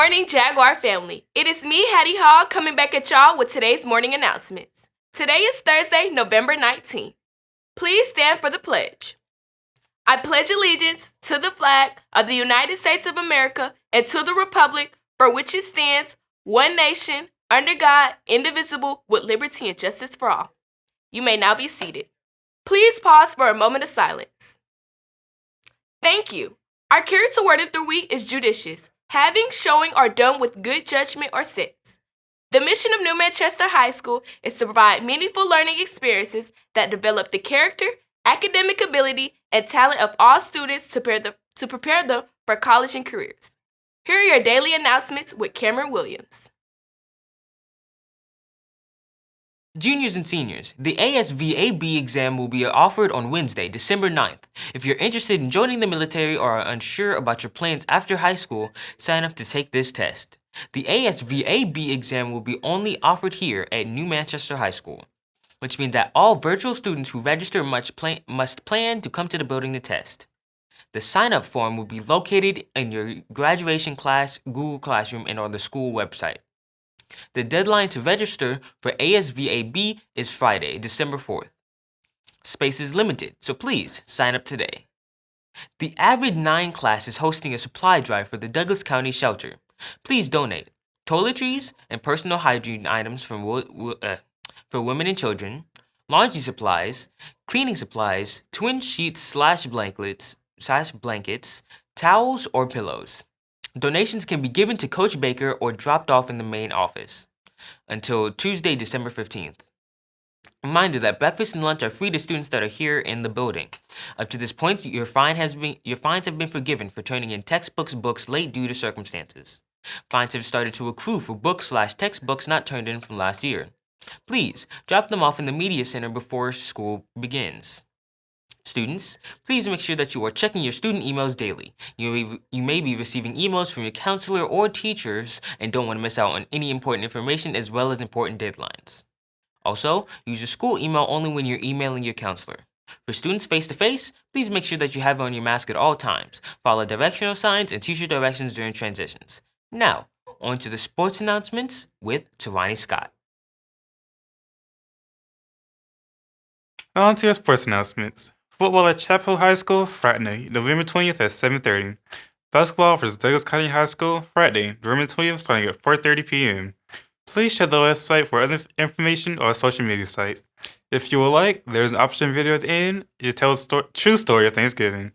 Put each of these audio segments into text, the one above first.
morning, Jaguar family. It is me, Hattie Hall, coming back at y'all with today's morning announcements. Today is Thursday, November 19th. Please stand for the pledge. I pledge allegiance to the flag of the United States of America and to the republic for which it stands, one nation, under God, indivisible, with liberty and justice for all. You may now be seated. Please pause for a moment of silence. Thank you. Our character word of the week is judicious, having, showing, or done with good judgment or sense. The mission of New Manchester High School is to provide meaningful learning experiences that develop the character, academic ability, and talent of all students to prepare them for college and careers. Here are your daily announcements with Cameron Williams. Juniors and seniors, the ASVAB exam will be offered on Wednesday, December 9th. If you're interested in joining the military or are unsure about your plans after high school, sign up to take this test. The ASVAB exam will be only offered here at New Manchester High School, which means that all virtual students who register must plan to come to the building to test. The sign-up form will be located in your graduation class Google Classroom and on the school website. The deadline to register for ASVAB is Friday, December 4th. Space is limited, so please sign up today. The Avid 9 class is hosting a supply drive for the Douglas County Shelter. Please donate toiletries and personal hygiene items for women and children, laundry supplies, cleaning supplies, twin sheets / blankets, towels, or pillows. Donations can be given to Coach Baker or dropped off in the main office until Tuesday, December 15th. Reminder that breakfast and lunch are free to students that are here in the building. Up to this point, your fines have been forgiven for turning in books late due to circumstances. Fines have started to accrue for books / textbooks not turned in from last year. Please drop them off in the media center before school begins. Students, please make sure that you are checking your student emails daily. You may be receiving emails from your counselor or teachers and don't want to miss out on any important information as well as important deadlines. Also, use your school email only when you're emailing your counselor. For students face-to-face, please make sure that you have on your mask at all times. Follow directional signs and teacher directions during transitions. Now, on to the sports announcements with Tarani Scott. On to your sports announcements. Football at Chapel High School, Friday, November 20th at 7:30. Basketball versus Douglas County High School, Friday, November 20th, starting at 4:30 p.m. Please check the website for other information or social media sites. If you would like, there's an option video at the end. It tells the true story of Thanksgiving.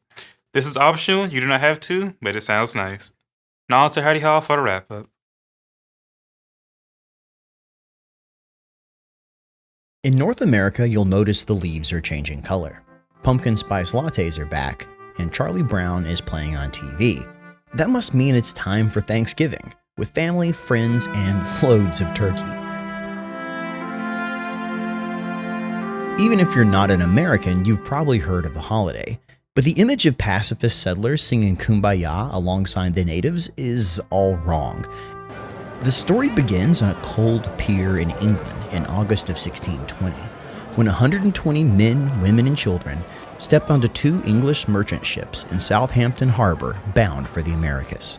This is optional, you do not have to, but it sounds nice. Now on to Hattie Hall for the wrap-up. In North America, you'll notice the leaves are changing color. Pumpkin spice lattes are back, and Charlie Brown is playing on TV. That must mean it's time for Thanksgiving, with family, friends, and loads of turkey. Even if you're not an American, you've probably heard of the holiday. But the image of pacifist settlers singing Kumbaya alongside the natives is all wrong. The story begins on a cold pier in England in August of 1620. When 120 men, women, and children stepped onto 2 English merchant ships in Southampton Harbor bound for the Americas.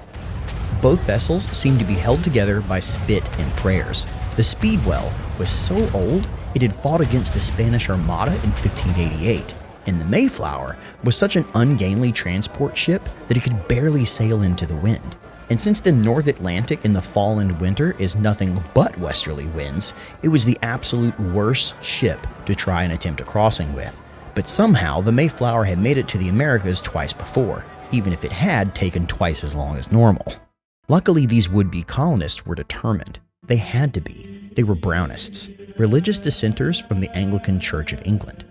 Both vessels seemed to be held together by spit and prayers. The Speedwell was so old it had fought against the Spanish Armada in 1588, and the Mayflower was such an ungainly transport ship that it could barely sail into the wind. And since the North Atlantic in the fall and winter is nothing but westerly winds, it was the absolute worst ship to try and attempt a crossing with. But somehow the Mayflower had made it to the Americas twice before, even if it had taken twice as long as normal. Luckily, these would-be colonists were determined. They had to be. They were Brownists, religious dissenters from the Anglican Church of England.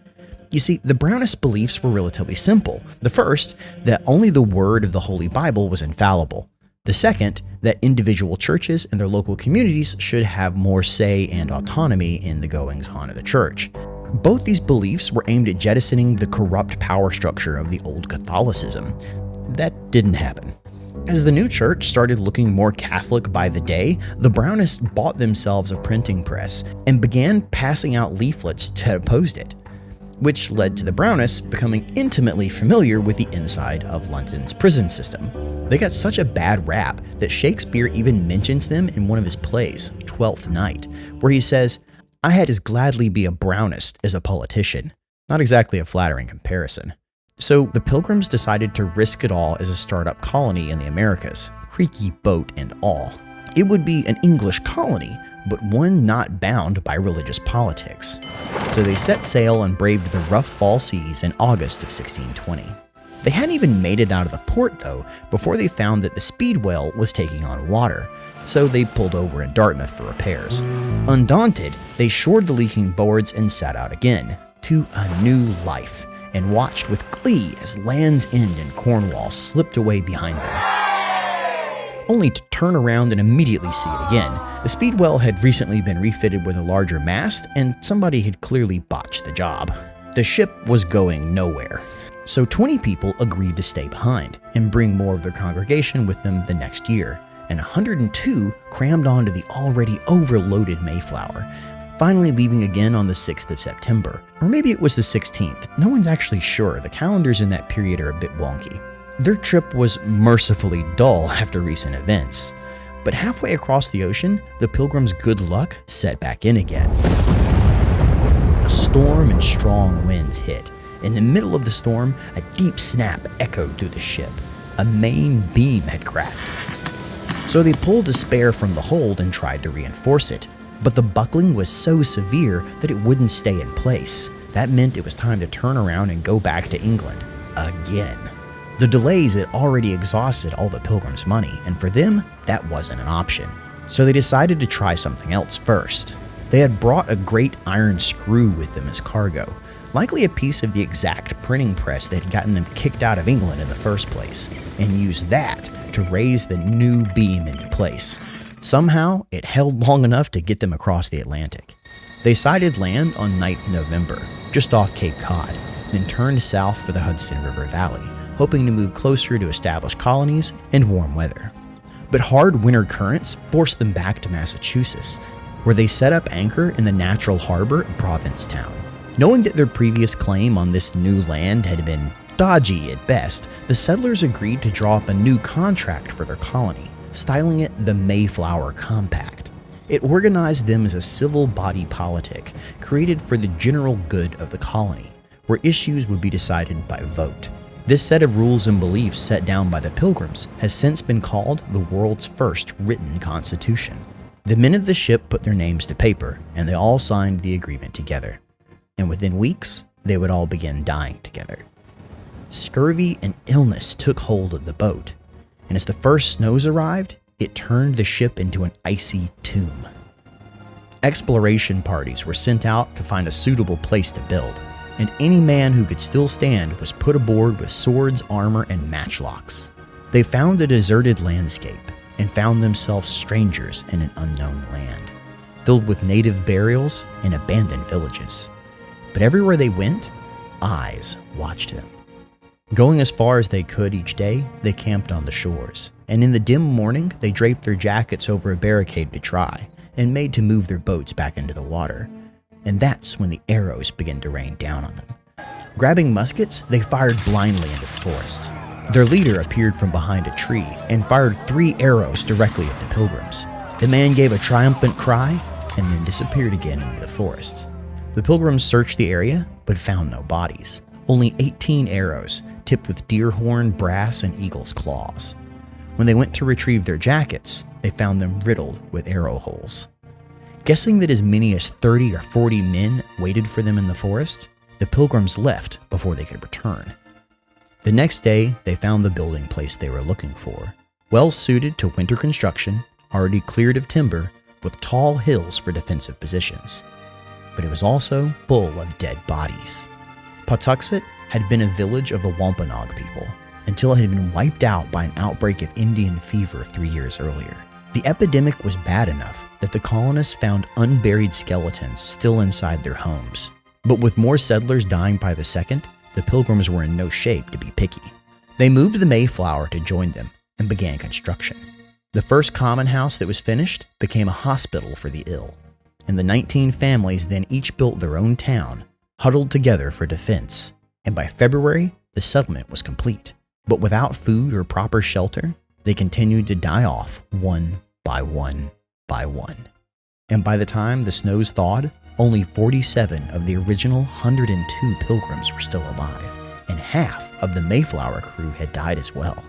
You see, the Brownist beliefs were relatively simple. The first, that only the word of the Holy Bible was infallible. The second, that individual churches and their local communities should have more say and autonomy in the goings-on of the church. Both these beliefs were aimed at jettisoning the corrupt power structure of the old Catholicism. That didn't happen. As the new church started looking more Catholic by the day, the Brownists bought themselves a printing press and began passing out leaflets that opposed it. which led to the Brownists becoming intimately familiar with the inside of London's prison system. They got such a bad rap that Shakespeare even mentions them in one of his plays, Twelfth Night, where he says, "I had as gladly be a Brownist as a politician." Not exactly a flattering comparison. So the Pilgrims decided to risk it all as a startup colony in the Americas, creaky boat and all. It would be an English colony, but one not bound by religious politics. So they set sail and braved the rough fall seas in August of 1620. They hadn't even made it out of the port, though, before they found that the Speedwell was taking on water, so they pulled over in Dartmouth for repairs. Undaunted, they shored the leaking boards and set out again, to a new life, and watched with glee as Land's End and Cornwall slipped away behind them. Only to turn around and immediately see it again. The Speedwell had recently been refitted with a larger mast, and somebody had clearly botched the job. The ship was going nowhere. So 20 people agreed to stay behind and bring more of their congregation with them the next year, and 102 crammed onto the already overloaded Mayflower, finally leaving again on the 6th of September. Or maybe it was the 16th. No one's actually sure. The calendars in that period are a bit wonky. Their trip was mercifully dull after recent events. But halfway across the ocean, the Pilgrims' good luck set back in again. A storm and strong winds hit. In the middle of the storm, a deep snap echoed through the ship. A main beam had cracked. So they pulled a spare from the hold and tried to reinforce it. But the buckling was so severe that it wouldn't stay in place. That meant it was time to turn around and go back to England. Again. The delays had already exhausted all the Pilgrims' money, and for them, that wasn't an option. So they decided to try something else first. They had brought a great iron screw with them as cargo, likely a piece of the exact printing press that had gotten them kicked out of England in the first place, and used that to raise the new beam into place. Somehow, it held long enough to get them across the Atlantic. They sighted land on 9th November, just off Cape Cod, then turned south for the Hudson River Valley, hoping to move closer to established colonies and warm weather. But hard winter currents forced them back to Massachusetts, where they set up anchor in the natural harbor of Provincetown. Knowing that their previous claim on this new land had been dodgy at best, the settlers agreed to draw up a new contract for their colony, styling it the Mayflower Compact. It organized them as a civil body politic created for the general good of the colony, where issues would be decided by vote. This set of rules and beliefs set down by the Pilgrims has since been called the world's first written constitution. The men of the ship put their names to paper, and they all signed the agreement together. And within weeks, they would all begin dying together. Scurvy and illness took hold of the boat, and as the first snows arrived, it turned the ship into an icy tomb. Exploration parties were sent out to find a suitable place to build, and any man who could still stand was put aboard with swords, armor, and matchlocks. They found a deserted landscape and found themselves strangers in an unknown land, filled with native burials and abandoned villages. But everywhere they went, eyes watched them. Going as far as they could each day, they camped on the shores, and in the dim morning, they draped their jackets over a barricade to dry and made to move their boats back into the water. And that's when the arrows began to rain down on them. Grabbing muskets, they fired blindly into the forest. Their leader appeared from behind a tree and fired 3 arrows directly at the Pilgrims. The man gave a triumphant cry and then disappeared again into the forest. The Pilgrims searched the area, but found no bodies. Only 18 arrows, tipped with deer horn, brass, and eagle's claws. When they went to retrieve their jackets, they found them riddled with arrow holes. Guessing that as many as 30 or 40 men waited for them in the forest, the Pilgrims left before they could return. The next day, they found the building place they were looking for, well suited to winter construction, already cleared of timber, with tall hills for defensive positions. But it was also full of dead bodies. Patuxet had been a village of the Wampanoag people, until it had been wiped out by an outbreak of Indian fever 3 years earlier. The epidemic was bad enough that the colonists found unburied skeletons still inside their homes. But with more settlers dying by the second, the Pilgrims were in no shape to be picky. They moved the Mayflower to join them and began construction. The first common house that was finished became a hospital for the ill, and the 19 families then each built their own town, huddled together for defense, and by February, the settlement was complete. But without food or proper shelter, they continued to die off one by one by one. And by the time the snows thawed, only 47 of the original 102 pilgrims were still alive, and half of the Mayflower crew had died as well.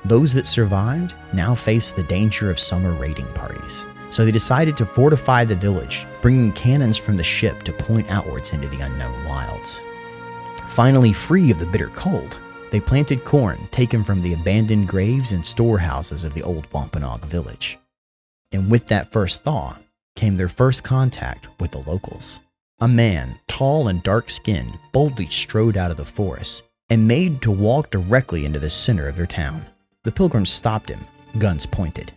Those that survived now faced the danger of summer raiding parties, so they decided to fortify the village, bringing cannons from the ship to point outwards into the unknown wilds. Finally free of the bitter cold, they planted corn taken from the abandoned graves and storehouses of the old Wampanoag village. And with that first thaw came their first contact with the locals. A man, tall and dark-skinned, boldly strode out of the forest and made to walk directly into the center of their town. The pilgrims stopped him, guns pointed.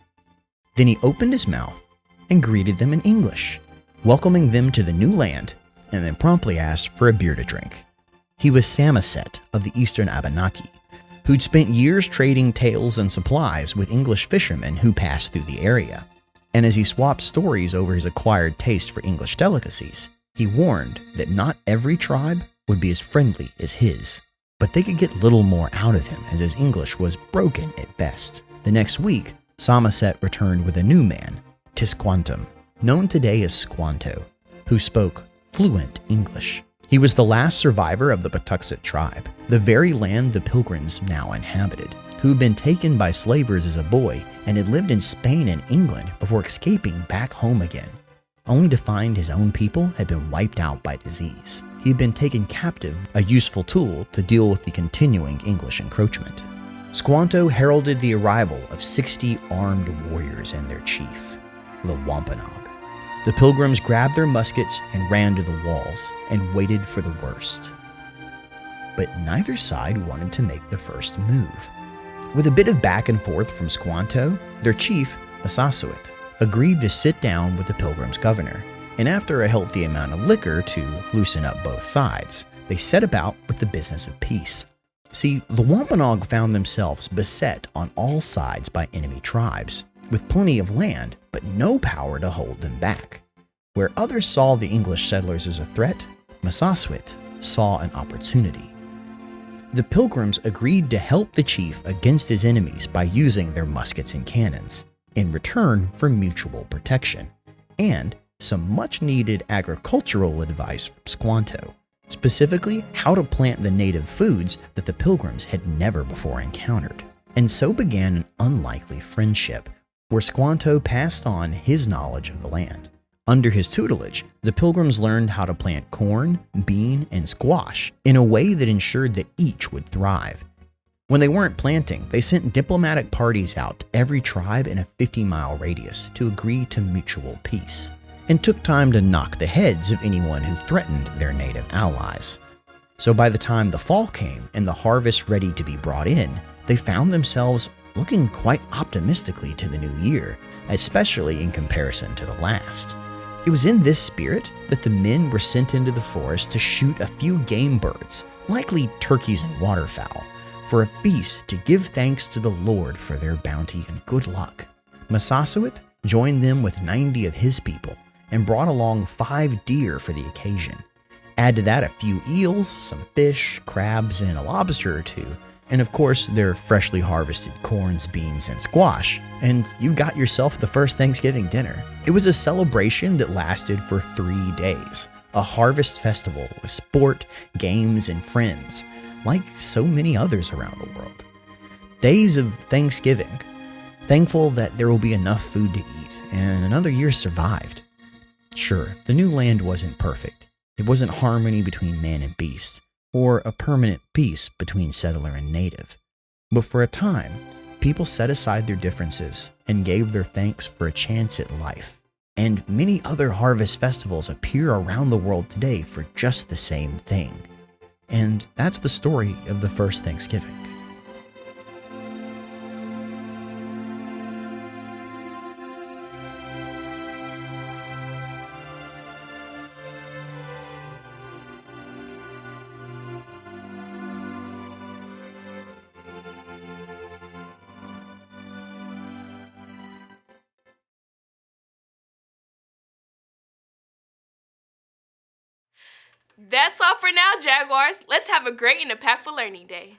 Then he opened his mouth and greeted them in English, welcoming them to the new land, and then promptly asked for a beer to drink. He was Samoset of the eastern Abenaki, who'd spent years trading tales and supplies with English fishermen who passed through the area. And as he swapped stories over his acquired taste for English delicacies, he warned that not every tribe would be as friendly as his, but they could get little more out of him as his English was broken at best. The next week, Samoset returned with a new man, Tisquantum, known today as Squanto, who spoke fluent English. He was the last survivor of the Patuxet tribe, the very land the Pilgrims now inhabited, who had been taken by slavers as a boy and had lived in Spain and England before escaping back home again, only to find his own people had been wiped out by disease. He had been taken captive, a useful tool to deal with the continuing English encroachment. Squanto heralded the arrival of 60 armed warriors and their chief, the Wampanoag. The Pilgrims grabbed their muskets and ran to the walls and waited for the worst. But neither side wanted to make the first move. With a bit of back and forth from Squanto, their chief, Massasoit, agreed to sit down with the Pilgrims' governor, and after a healthy amount of liquor to loosen up both sides, they set about with the business of peace. See, the Wampanoag found themselves beset on all sides by enemy tribes, with plenty of land, but no power to hold them back. Where others saw the English settlers as a threat, Massasoit saw an opportunity. The Pilgrims agreed to help the chief against his enemies by using their muskets and cannons, in return for mutual protection, and some much-needed agricultural advice from Squanto, specifically how to plant the native foods that the Pilgrims had never before encountered. And so began an unlikely friendship, where Squanto passed on his knowledge of the land. Under his tutelage, the Pilgrims learned how to plant corn, bean, and squash in a way that ensured that each would thrive. When they weren't planting, they sent diplomatic parties out to every tribe in a 50-mile radius to agree to mutual peace, and took time to knock the heads of anyone who threatened their native allies. So by the time the fall came and the harvest ready to be brought in, they found themselves looking quite optimistically to the new year, especially in comparison to the last. It was in this spirit that the men were sent into the forest to shoot a few game birds, likely turkeys and waterfowl, for a feast to give thanks to the Lord for their bounty and good luck. Massasoit joined them with 90 of his people and brought along 5 deer for the occasion. Add to that a few eels, some fish, crabs, and a lobster or two, and of course their freshly harvested corns, beans, and squash, and you got yourself the first Thanksgiving dinner. It was a celebration that lasted for 3 days, a harvest festival with sport, games, and friends, like so many others around the world. Days of Thanksgiving, thankful that there will be enough food to eat, and another year survived. Sure, the new land wasn't perfect. It wasn't harmony between man and beast, or a permanent peace between settler and native. But for a time, people set aside their differences and gave their thanks for a chance at life. And many other harvest festivals appear around the world today for just the same thing. And that's the story of the first Thanksgiving. That's all for now, Jaguars. Let's have a great and impactful learning day.